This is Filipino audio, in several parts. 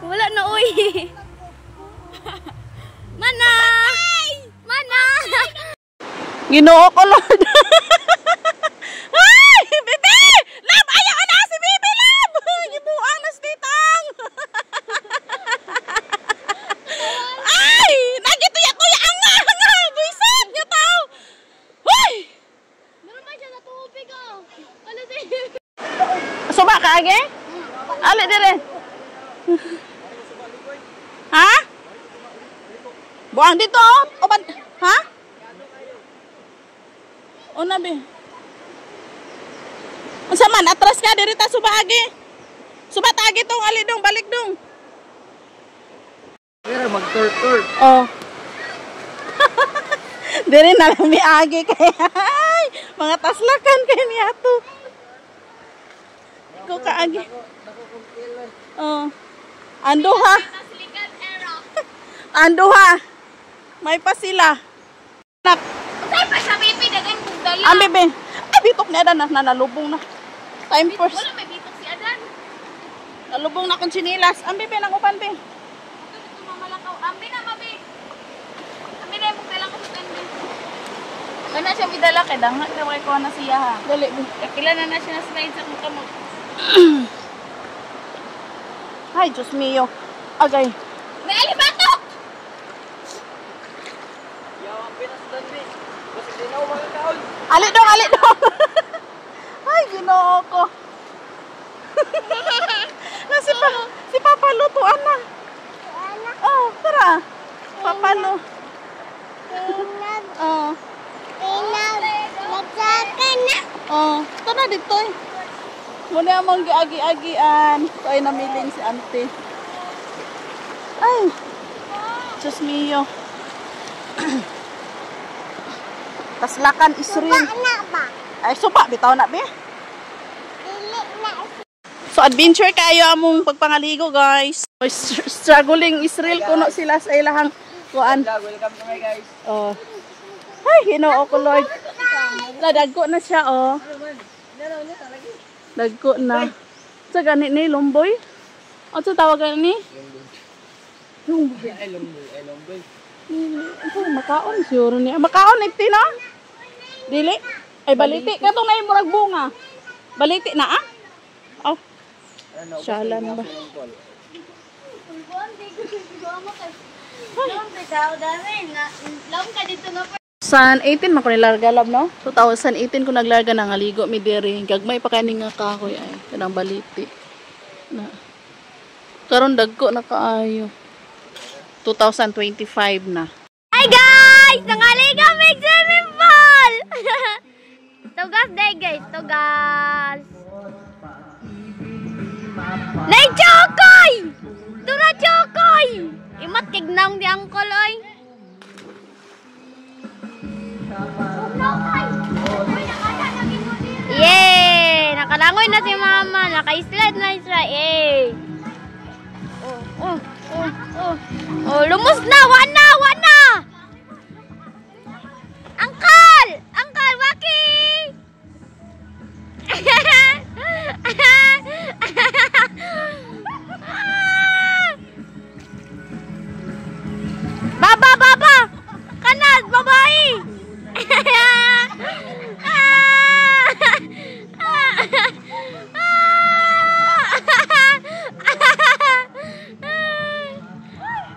Wala na, uy. Mana! Mana! Ginoo ko, Lord. Ay! Bibi! Lab! Ayaw na si Bibi, Lab! Gibuang na si Titang! Ay! Nagituya-tuya ang nga! Buisit! Nga tao! Uy! Meron ba siya na tubig, oh? Ano si... Suba ka, age? Ali, dire. Ha? Buang dito, oh. Oban. Ha? O nabi. Unsa man atras ka diri ta suba agi. Suba ta agi tong ali dong balik dong. Pero mag-tour. Oh. Diri na lang mi agi kay mga taslakan kay ni ato. Ko ka agi. Oh. Ando ha. Ando ha. May pa sila. Nak. Unsay pa sa Bibi dagan kung dala. Ang bebe. Ay, bitok niya na nalubong na. Time first. Wala may bitok si Adan. Nalubong na kong sinilas. Ang bebe, nang upan, be. Ito mamalakaw. Ambi na, mabi. Ambi na yung dalang ko sa kanbi. Kana siya bidala kay dangat na kay kuha na siya ha. Dali, be. Kakila na siya na slide sa mukha mo. Ay, Diyos mio. Agay. May alibatok! Ali dong, ali dong. Ay, ginoo ko. Si Papa lutuan na. Oh, tara. Papa lu. Oh. Oh, tara dito eh. Muna amang giagi-agian. Ito ay namiling si auntie. Ay. Diyos mio. Taslakan Israel. Ay, supa. Bitaw na, be. So, adventure kayo among pagpangaligo, guys. Struggling Israel. Kuno sila sa ilahang kuan. Welcome to my guys. Oh. Ay, ginoo ko, Lord. Nadagko na siya, oh. Dagko na. Sa ganit ni, lumboy? O, sa tawagan ni? Lumboy. Ay, lumboy. Makaon siguro niya. Makaon nagti no? Dili? Ay baliti. Katong na yung murag bunga. Baliti na ah? Oh. Shalan ba? San 18 man ko nilarga lab no? 2018 ko naglarga ng aligo mi diri. Gagmay pa kani nga kahoy ay kanang baliti. Na. Karon dagko na kaayo. 2025 na. Hi guys! Nangaligo may swimming pool! Tugas day guys, tugas! Nay Chokoy! Tura Chokoy! Imat kignang di angkol oy! Yay! Nakalangoy na si mama, naka-slide na siya, eh! Oh, lumus na! Wana! Wana! Uncle! Uncle, Waki! Baba! Baba! Kanas! Babae!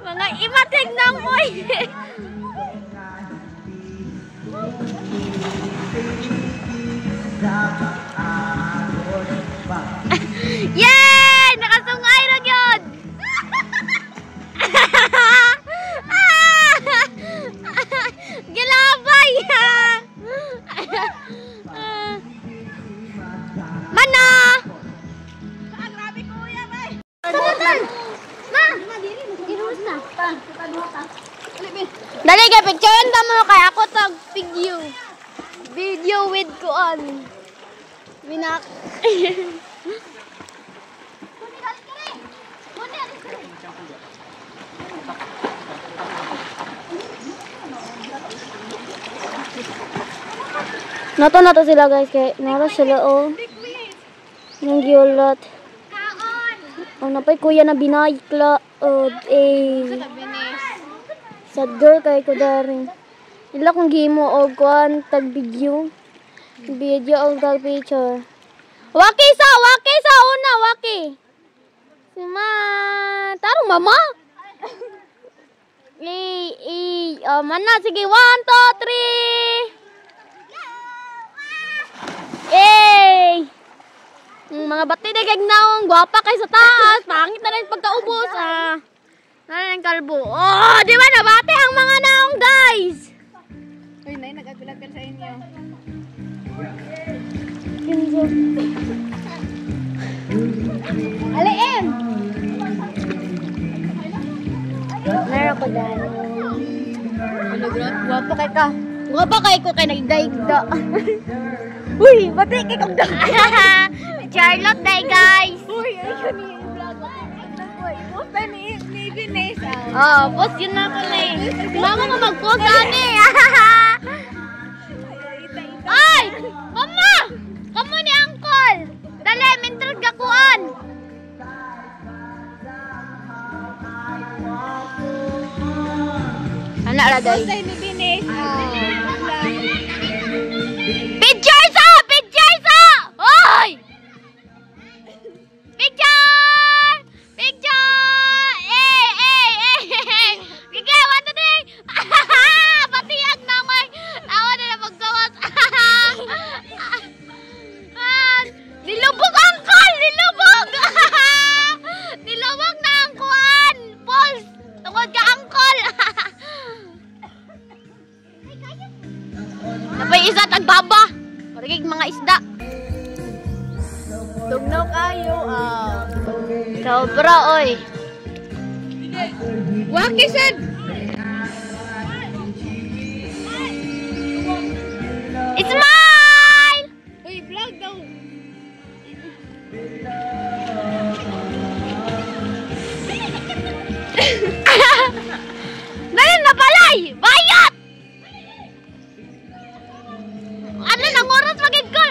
Mga imatig ng moy. Yay! Nakasungay na yun! Gilabay! Mana? Dali ka, picturean ta mo kay ako tag video with kuan. Binak. Nato sila guys kay nara sila oh. Nang giulat. Ang napay kuya na binayikla sad girl kay ko daring. Ila kong gimo og kuan tag video. Video og tag picture. Waki sa una waki. Sima tarong mama. Mana sige 1 2 3. Yay! Mga bati na kagnaong, gwapa kay sa taas, pangit na rin pagkaubos Ano ng kalbo? Oh, di ba nabati ang mga naong guys? Uy, Nay, nag-agulagkan sa inyo. Aliin! Meron ko dahil. Guwapo kay ka. Gwapa kay ko kay nagdaigda. Uy, bati kay kong Charlotte day guys. Uy, ayun yung vlog. Post na ni Vines. Oh, post yun na ko na eh. Mama mo mag-post ani. Ay! Mama! Kamu ni Uncle! Dali, mintrag gakuan! Anak ra day. Post na ni Vines. Picture sa! Picture sa! Hoy! Picture! Picture! Sige, 1 2 3. Patiyag na may. Tawa na maggawas. Nilubog Uncle! Nilubog! Nilubog na ang kuan! Pulse! Tungod ka Uncle! Napay isa tagbaba. Parigig mga isda. Tugnaw kayo. Sobra oy. Waki sad. Smile! Uy, vlog daw. Dali na palay! Bayat! Ano nang oras magig ko?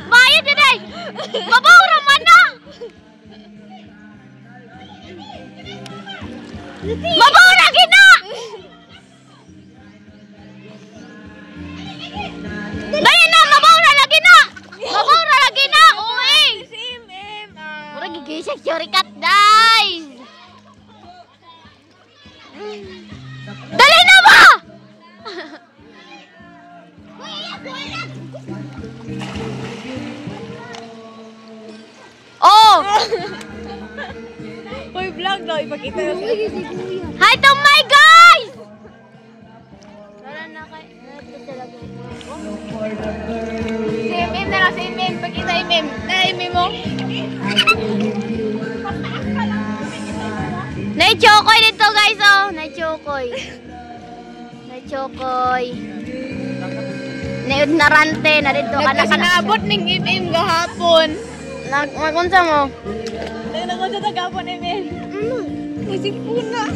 Bayat yun eh! Babaw raman na! Babaw lagi na! Dali na! Babaw na lagi na! Babaw na lagi na! Uy! Mura gigisik syurikat guys! Dali na ba? Oh! Uy, vlog daw. Ipakita nyo sa Hi to my guys! Si Mim na lang, si Mim. Pakita yung Mim. Nay, Mim mo. Nai-chokoy dito guys oh! Nai-chokoy. Nai-chokoy. Naiud na rante na dito. Nagkasanaabot ng Mim gahapon. Magunsa mo? Nagkasanaabot sa gahapon ni Mim. Musik puna.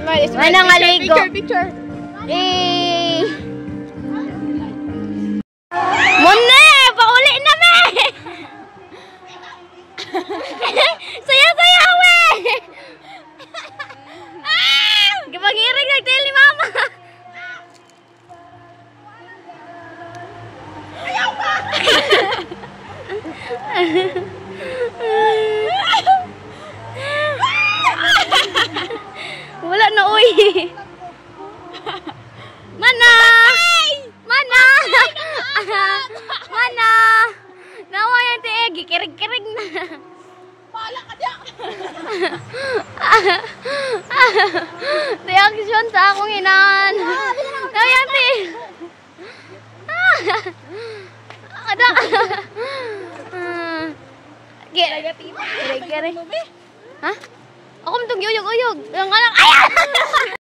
Smile, smile. May nangaligo. Picture. Eh! Mone! Pauli na me! Saya-saya we! Gipangirig nagtail ni mama! Ayaw ka! Wala na uy! Mana! Mana! Mana! Nawa yan tiye, gikirig-kirig na. Pala ka diya! Reaksyon sa akong hinaan. Nawa yan tiye. Ada. Kirig-kirig. Ha? Ako matong uyog-uyog. Yung anak. Ayan!